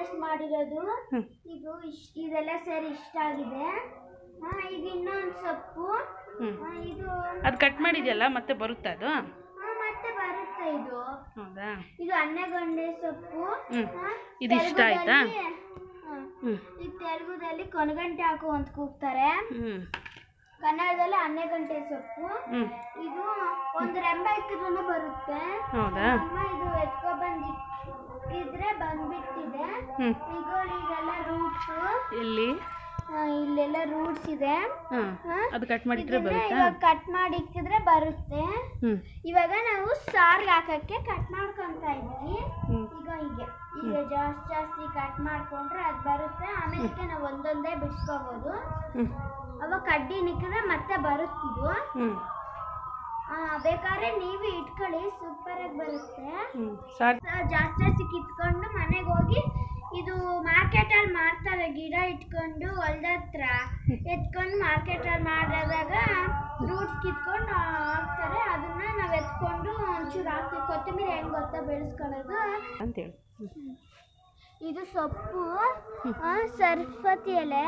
Compost ಮಾಡಿರೋದು. ಇದು ಇದೆಲ್ಲ ಸೇರಿ ಇಷ್ಟ ಆಗಿದೆ. ಈಗ ಇನ್ನೊಂದು ಸೊಪ್ಪು ಇದು ಅದು ಕಟ್ ಮಾಡಿದ್ಯಲ್ಲ ಮತ್ತೆ ಬರುತ್ತಾ ಅದು? ಮತ್ತೆ ಬರುತ್ತೆ ಇದು. ಹೌದಾ? ಇದು ಅನ್ನೆಗಂಡೆ ಸೊಪ್ಪು. ಇದು ಇಷ್ಟ ಆಯ್ತಾ? ಈ ತೆಲುಗುದಲ್ಲಿ ಕೊನಗಂಟೆ ಹಾಕು ಅಂತ ಕೂಗ್ತಾರೆ, ಕನ್ನಡದಲ್ಲಿ ಅನ್ನೆಗಂಟೆ ಸೊಪ್ಪು. ಇದು ಒಂದು ರೆಂಬೆ ಇಕ್ಕಿದ್ರೂ ಬರುತ್ತೆ. ಹೌದಾ? ಇದು ಎತ್ಕೊ ಬಂದಿದ್ರೆ ಬಂದ್ಬಿಟ್ಟಿದೆ. ಈಗ ಇದೆಲ್ಲ ರೂಟ್ಸ್. ಎಲ್ಲಿ? ಇಲ್ಲೆಲ್ಲ ರೂಟ್ಸ್ ಇದೆ. ಅದು ಕಟ್ ಮಾಡಿದ್ರೆ ಬರುತ್ತಾ? ಕಟ್ ಮಾಡಿ ಇಕ್ಕಿದ್ರೆ ಬರುತ್ತೆ. ಇವಾಗ ನಾವು ಸಾರ್ಗೆ ಹಾಕಕ್ಕೆ ಕಟ್ ಮಾಡ್ಕೊಂತ ಇದೀವಿ. ಈಗ ಜಾಸ್ತಿ ಕಟ್ ಮಾಡ್ಕೊಂಡ್ರೆ ಅದು ಬರುತ್ತೆ. ಆಮೇಲೆ ನಾವು ಒಂದೊಂದೇ ಬಿಡಿಸ್ಕೋಬಹುದು. ಅವಾಗ ಕಡ್ಡಿ ನಿಕ್ಕಿದ್ರೆ ಮತ್ತೆ ಬರುತ್ತಿದ್ದು. ಬೇಕಾದ್ರೆ ನೀವು ಇಟ್ಕೊಳ್ಳಿ, ಸೂಪರ್ ಆಗಿ ಬರುತ್ತೆ. ಜಾಸ್ತಿ ಕಿತ್ಕೊಂಡು ಮನೆಗೆ ಹೋಗಿ, ಇದು ಮಾರ್ಕೆಟ್ ಅಲ್ಲಿ ಮಾರ್ತಾರೆ, ಗಿಡ ಇಟ್ಕೊಂಡು ಹೊಲ್ದ ಹತ್ರ ಎತ್ಕೊಂಡು ಮಾರ್ಕೆಟ್ ಅಲ್ಲಿ ಮಾಡಿದಾಗ ರೂಟ್ಸ್ ಕಿತ್ಕೊಂಡು ಹಾಕ್ತಾರೆ. ಅದನ್ನ ನಾವ್ ಎತ್ಕೊಂಡು ಒಂಚೂರು ಹಾಕ್ತೀವಿ. ಕೊತ್ತಂಬರಿ ಹೆಂಗ್ ಗೊತ್ತಾ ಬೆಳೆಸ್ಕೊಳ್ಳೋದು ಅಂತೇಳಿ. ಇದು ಸೊಪ್ಪು ಸರಸ್ವತಿ ಎಲೆ.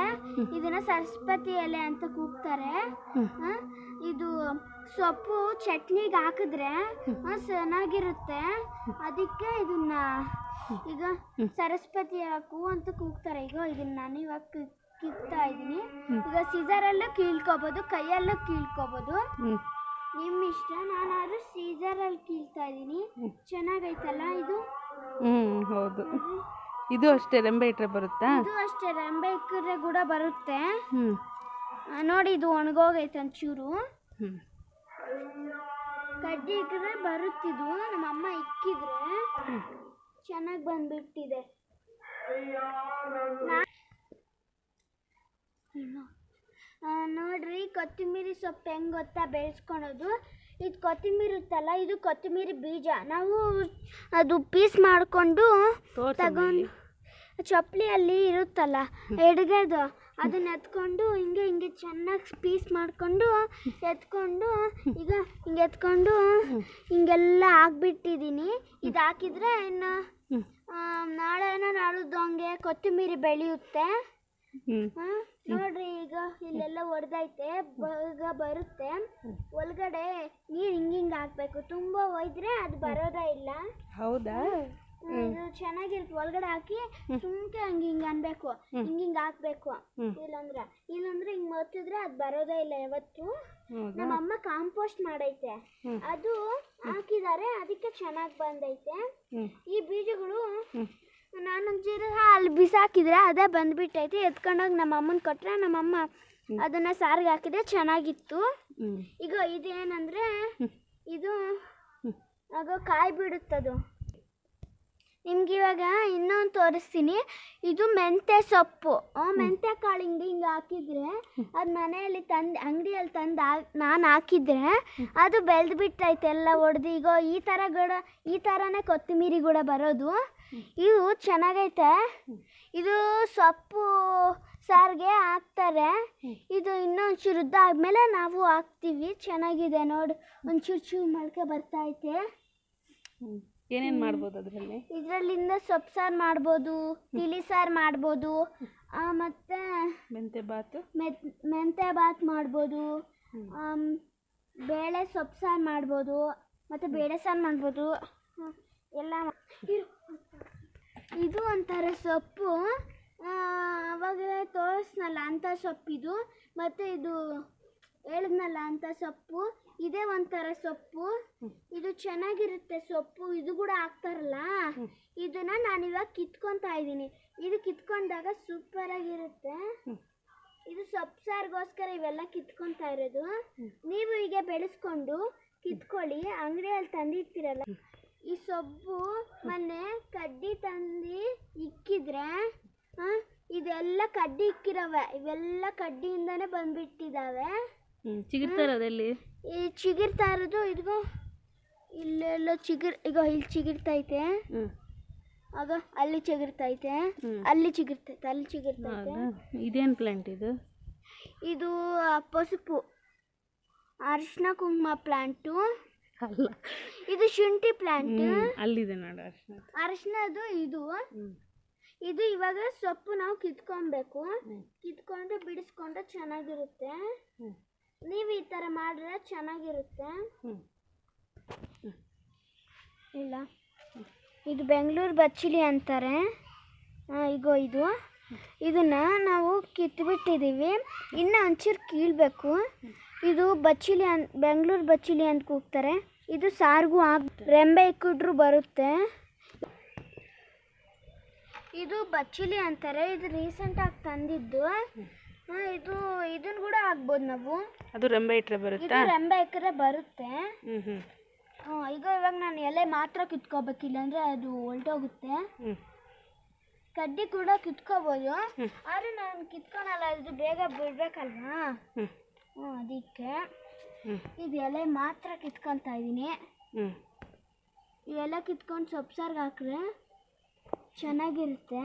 ಇದನ್ನ ಸರಸ್ವತಿ ಎಲೆ ಅಂತ ಕೂಗ್ತಾರೆ. ಇದು ಸೊಪ್ಪು ಚಟ್ನಿಗೆ ಹಾಕಿದ್ರೆ ಚೆನ್ನಾಗಿರುತ್ತೆ. ಅದಕ್ಕೆ ಇದನ್ನ ಈಗ ಸರಸ್ವತಿ ಹಾಕು ಅಂತ ಕೂಗ್ತಾರೆ. ಈಗ ಇದನ್ನ ನಾನು ಇವಾಗ ಕಿತ್ತಾ ಇದ್ದೀನಿ. ಈಗ ಸೀಸರಲ್ಲೂ ಕೀಳ್ಕೋಬಹುದು, ಕೈಯಲ್ಲೂ ಕೀಳ್ಕೋಬಹುದು, ನಿಮ್ಮ ಇಷ್ಟ. ನಾನಾದ್ರೂ ಸೀಸರಲ್ಲಿ ಕೀಳ್ತಾ ಇದ್ದೀನಿ. ಚೆನ್ನಾಗೈತಲ್ಲ ಇದು? ಹೌದು. ಇದು ಅಷ್ಟೇ ರೆಂಬೆ ಇಟ್ರೆ ಬರುತ್ತಾ? ಇದು ಅಷ್ಟೇ ರೆಂಬೆ ಇಕ್ಕಿದ್ರೆ ಕೂಡ ಬರುತ್ತೆ. ನೋಡಿ, ಇದು ಒಣಗೋಗೈತೆ ಒಂಚೂರು. ಕಡ್ಡಿ ಇಕ್ಕಿದ್ರೆ ಬರುತ್ತಿದ್ದು. ನಮ್ಮಮ್ಮ ಇಕ್ಕಿದ್ರೆ ಚೆನ್ನಾಗಿ ಬಂದ್ಬಿಟ್ಟಿದೆ. ನೋಡ್ರಿ, ಕೊತ್ತಂಬರಿ ಸೊಪ್ಪು ಹೆಂಗ್ ಗೊತ್ತಾ ಬೆಳೆಸ್ಕೊಳೋದು? ಇದು ಕೊತ್ತಂಬರಿ ಇರುತ್ತಲ್ಲ, ಇದು ಕೊತ್ತಂಬರಿ ಬೀಜ. ನಾವು ಅದು ಪೀಸ್ ಮಾಡಿಕೊಂಡು ತಗೊಂಡು ಚಪ್ಪಲಿಯಲ್ಲಿ ಇರುತ್ತಲ್ಲ ಎಡ್ಗೆದು, ಅದನ್ನ ಎತ್ಕೊಂಡು ಹಿಂಗೆ ಚೆನ್ನಾಗಿ ಪೀಸ್ ಮಾಡಿಕೊಂಡು ಎತ್ಕೊಂಡು ಈಗ ಹಿಂಗೆ ಎತ್ಕೊಂಡು ಹಿಂಗೆಲ್ಲ ಹಾಕ್ಬಿಟ್ಟಿದ್ದೀನಿ. ಇದು ಹಾಕಿದ್ರೆ ಇನ್ನು ನಾಳೆನೋ ನಾಳಿದ್ದು ಹಂಗೆ ಕೊತ್ತಂಬರಿ ಬೆಳೆಯುತ್ತೆ. ನೋಡ್ರಿ, ಈಗ ಇಲ್ಲೆಲ್ಲ ಹೊಡೆದೈತೆ, ಈಗ ಬರುತ್ತೆ. ಒಳಗಡೆ ನೀರು ಹಿಂಗೆ ಹಾಕ್ಬೇಕು. ತುಂಬಾ ಒಯ್ದ್ರೆ ಅದು ಬರೋದೇ ಇಲ್ಲ. ಹೌದಾ? ಇದು ಚೆನ್ನಾಗಿರುತ್ತೆ. ಒಳಗಡೆ ಹಾಕಿ ಸುಮ್ಕೆ ಹಿಂಗೆ ಅನ್ಬೇಕು, ಹಿಂಗೆ ಹಾಕ್ಬೇಕು. ಇಲ್ಲಂದ್ರೆ ಹಿಂಗ್ ಮತ್ತಿದ್ರೆ ಅದು ಬರೋದೇ ಇಲ್ಲ ಯಾವತ್ತು. ನಮ್ಮಮ್ಮ ಕಾಂಪೋಸ್ಟ್ ಮಾಡೈತೆ, ಅದು ಹಾಕಿದ್ದಾರೆ, ಅದಕ್ಕೆ ಚೆನ್ನಾಗಿ ಬಂದೈತೆ. ಈ ಬೀಜಗಳು ನಾನು ಅಲ್ಲಿ ಬಿಸಾಕಿದ್ರೆ ಅದೇ ಬಂದ್ಬಿಟ್ಟೈತೆ. ಎತ್ಕೊಂಡೋಗಿ ನಮ್ಮ ಅಮ್ಮನ ಕೊಟ್ರೆ ನಮ್ಮಮ್ಮ ಅದನ್ನ ಸಾರಿಗೆ ಹಾಕಿದ್ರೆ ಚೆನ್ನಾಗಿತ್ತು. ಈಗ ಇದೇನಂದ್ರೆ ಇದು ಆಗ ಕಾಯಿ ಬಿಡುತ್ತದು. ನಿಮ್ಗೆ ಇವಾಗ ಇನ್ನೊಂದು ತೋರಿಸ್ತೀನಿ. ಇದು ಮೆಂತ್ಯ ಸೊಪ್ಪು. ಮೆಂತ್ಯ ಕಾಳು ಹಿಂಗೆ ಹಾಕಿದ್ರೆ ಅದು ಮನೆಯಲ್ಲಿ ಅಂಗಡಿಯಲ್ಲಿ ತಂದು ನಾನು ಹಾಕಿದ್ರೆ ಅದು ಬೆಳೆದು ಬಿಟ್ಟೈತೆ ಎಲ್ಲ ಹೊಡೆದು. ಈಗ ಈ ಥರನೇ ಕೊತ್ತಂಬರಿ ಕೂಡ ಬರೋದು. ಇವು ಚೆನ್ನಾಗೈತೆ. ಇದು ಸೊಪ್ಪು ಸಾರಿಗೆ ಹಾಕ್ತಾರೆ. ಇದು ಇನ್ನೊಂಚೂರು ಉದ್ದ ಆದಮೇಲೆ ನಾವು ಹಾಕ್ತೀವಿ. ಚೆನ್ನಾಗಿದೆ ನೋಡಿ, ಒಂಚೂರು ಮೊಳಕೆ ಬರ್ತೈತೆ. ಏನೇನು ಮಾಡ್ಬೋದು ಅದರಲ್ಲಿ? ಇದರಲ್ಲಿಂದ ಸೊಪ್ಪು ಸಾರು ಮಾಡ್ಬೋದು, ತಿಳಿ ಸಾರು ಮಾಡ್ಬೋದು, ಮತ್ತು ಮೆಂತ್ಯ ಬಾತ್ ಮಾಡ್ಬೋದು, ಬೇಳೆ ಸೊಪ್ಪು ಸಾರು ಮಾಡ್ಬೋದು, ಮತ್ತು ಬೇಳೆ ಸಾರು ಮಾಡ್ಬೋದು ಎಲ್ಲ. ಇದು ಒಂಥರ ಸೊಪ್ಪು, ಅವಾಗ ತೋರಿಸ್ನಲ್ಲ ಅಂಥ ಸೊಪ್ಪಿದು. ಮತ್ತು ಇದು ಹೇಳಿದ್ನಲ್ಲ ಅಂಥ ಸೊಪ್ಪು, ಇದೇ ಒಂಥರ ಸೊಪ್ಪು. ಇದು ಚೆನ್ನಾಗಿರುತ್ತೆ ಸೊಪ್ಪು. ಇದು ಕೂಡ ಹಾಕ್ತಾರಲ್ಲ, ಇದನ್ನ ನಾನಿವಾಗ ಕಿತ್ಕೊತಾ ಇದ್ದೀನಿ. ಇದು ಕಿತ್ಕೊಂಡಾಗ ಸೂಪರ್ ಆಗಿರುತ್ತೆ. ಇದು ಸೊಪ್ಪು ಸಾರಿಗೋಸ್ಕರ ಇವೆಲ್ಲ ಕಿತ್ಕೊತಾ ಇರೋದು. ನೀವು ಹೀಗೆ ಬೆಳೆಸ್ಕೊಂಡು ಕಿತ್ಕೊಳ್ಳಿ. ಅಂಗಡಿಯಲ್ಲಿ ತಂದಿರ್ತೀರಲ್ಲ, ಈ ಸೊಪ್ಪು ಮೊನ್ನೆ ಕಡ್ಡಿ ತಂದು ಇಕ್ಕಿದ್ರೆ ಇದೆಲ್ಲ ಕಡ್ಡಿ ಇಕ್ಕಿರವೆ, ಇವೆಲ್ಲ ಕಡ್ಡಿಯಿಂದಾನೇ ಬಂದ್ಬಿಟ್ಟಿದ್ದಾವೆ. ಚಿಗುರ್ತಾ ಇರೋದಲ್ಲಿ ಈ ಚಿಗುರ್ತಾ ಇರೋದು ಇದ್ಗೋ ಇಲ್ಲೆಲ್ಲ ಈಗ ಇಲ್ಲಿ ಚಿಗುರ್ತೈತೆ, ಆಗ ಅಲ್ಲಿ ಚಿಗುರ್ತೈತೆ, ಅಲ್ಲಿ ಚಿಗುರ್ತೈತೆ, ಅಲ್ಲಿ ಚಿಗುರ್ತೈತೆ. ಇದೇನು ಪ್ಲಾಂಟ್ ಇದು? ಇದು ಪಸುಪು ಅರಿಶಿನ ಕುಂಕುಮ ಪ್ಲಾಂಟು ಅಲ್ಲ, ಇದು ಶುಂಠಿ ಪ್ಲಾಂಟ್. ಅಲ್ಲಿದೆ ನೋಡು ಅರಿಶಿನದು. ಇದು ಇದು ಇವಾಗ ಸೊಪ್ಪು ನಾವು ಕಿತ್ಕೊಬೇಕು. ಕಿತ್ಕೊಂಡು ಬಿಡಿಸ್ಕೊಂಡ್ರೆ ಚೆನ್ನಾಗಿರುತ್ತೆ. ನೀವು ಈ ಥರ ಮಾಡಿದ್ರೆ ಚೆನ್ನಾಗಿರುತ್ತೆ. ಇಲ್ಲ, ಇದು ಬೆಂಗಳೂರು ಬಚ್ಚಲಿ ಅಂತಾರೆ. ಈಗ ಇದನ್ನ ನಾವು ಕಿತ್ಬಿಟ್ಟಿದ್ದೀವಿ. ಇನ್ನು ಒಂಚೂರು ಕೀಳಬೇಕು. ಇದು ಬಚ್ಚಲಿ ಬೆಂಗಳೂರು ಬಚ್ಚಲಿ ಅಂತ ಕೂಗ್ತಾರೆ. ಇದು ಸಾರಿಗೂ ರೆಂಬೆ ಇಕ್ಕಿಡ್ರು ಬರುತ್ತೆ. ಇದು ಬಚ್ಚಲಿ ಅಂತಾರೆ. ಇದು ರೀಸೆಂಟಾಗಿ ತಂದಿದ್ದು. ಇದನ್ನ ಕೂಡ ಹಾಕ್ಬೋದು ನಾವು. ಅದು ರೆಂಬೆ ಇಟ್ಟರೆ ಬರುತ್ತೆ. ಇದು ರೆಂಬೆ ಇಕ್ಕರೆ ಬರುತ್ತೆ. ಇವಾಗ ನಾನು ಎಲೆ ಮಾತ್ರ ಕಿತ್ಕೋಬೇಕು, ಇಲ್ಲಾಂದ್ರೆ ಅದು ಹೊಲ್ಟೋಗುತ್ತೆ. ಕಡ್ಡಿ ಕೂಡ ಕಿತ್ಕೋಬೋದು, ಆದರೆ ನಾನು ಕಿತ್ಕೊಳಲ್ಲ. ಇದು ಬೇಗ ಬಿಡ್ಬೇಕಲ್ವಾ, ಅದಕ್ಕೆ ಇದು ಎಲೆ ಮಾತ್ರ ಕಿತ್ಕೊತಾ ಇದ್ದೀನಿ. ಇವೆಲ್ಲ ಕಿತ್ಕೊಂಡು ಸೊಪ್ಪು ಸಾರಿಗೆ ಹಾಕ್ರೆ ಚೆನ್ನಾಗಿರುತ್ತೆ.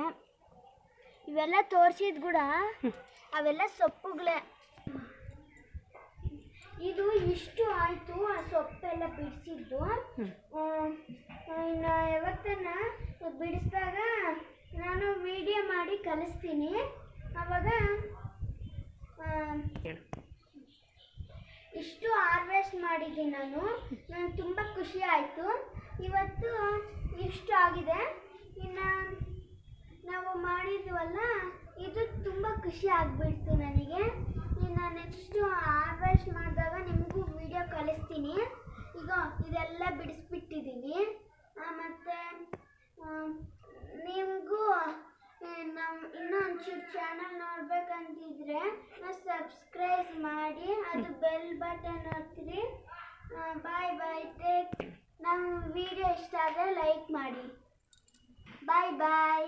ಇವೆಲ್ಲ ತೋರಿಸಿದ್ ಕೂಡ ಅವೆಲ್ಲ ಸೊಪ್ಪುಗಳೇ. ಇದು ಇಷ್ಟು ಆಯಿತು, ಆ ಸೊಪ್ಪೆಲ್ಲ ಬಿಡಿಸಿದ್ದು. ಇನ್ನು ಯಾವತ್ತನ್ನ ಬಿಡಿಸಿದಾಗ ನಾನು ವಿಡಿಯೋ ಮಾಡಿ ಕಳಿಸ್ತೀನಿ. ಆವಾಗ ಇಷ್ಟು ಹಾರ್ವೆಸ್ಟ್ ಮಾಡಿದ್ದೀನಿ ನಾನು. ನನಗೆ ತುಂಬ ಖುಷಿ ಆಯಿತು. ಇವತ್ತು ಇಷ್ಟು ಆಗಿದೆ. ಇನ್ನು ನಾವು ಮಾಡಿದ್ವಲ್ಲ, ಇದು ತುಂಬ ಖುಷಿ ಆಗಿಬಿಡ್ತು ನನಗೆ. ಇನ್ನು ನೆಕ್ಸ್ಟು ಹಾರ್ವೆಸ್ಟ್ ಮಾಡಿದಾಗ ನಿಮಗೂ ವಿಡಿಯೋ ಕಳಿಸ್ತೀನಿ. ಈಗ ಇದೆಲ್ಲ ಬಿಡಿಸ್ಬಿಟ್ಟಿದ್ದೀನಿ. ಮತ್ತು ನಿಮಗೂ ಇನ್ನೂ ಒಂಚೂರು ಚಾನಲ್ ನೋಡ್ಬೇಕಂತಿದ್ರೆ ಸಬ್ಸ್ಕ್ರೈಬ್ ಮಾಡಿ, ಅದು ಬೆಲ್ ಬಟನ್ ಒತ್ತಿರಿ. ಬಾಯ್ ಬಾಯ್. ನಮ್ಮ ವಿಡಿಯೋ ಇಷ್ಟ ಆದರೆ ಲೈಕ್ ಮಾಡಿ. ಬಾಯ್ ಬಾಯ್.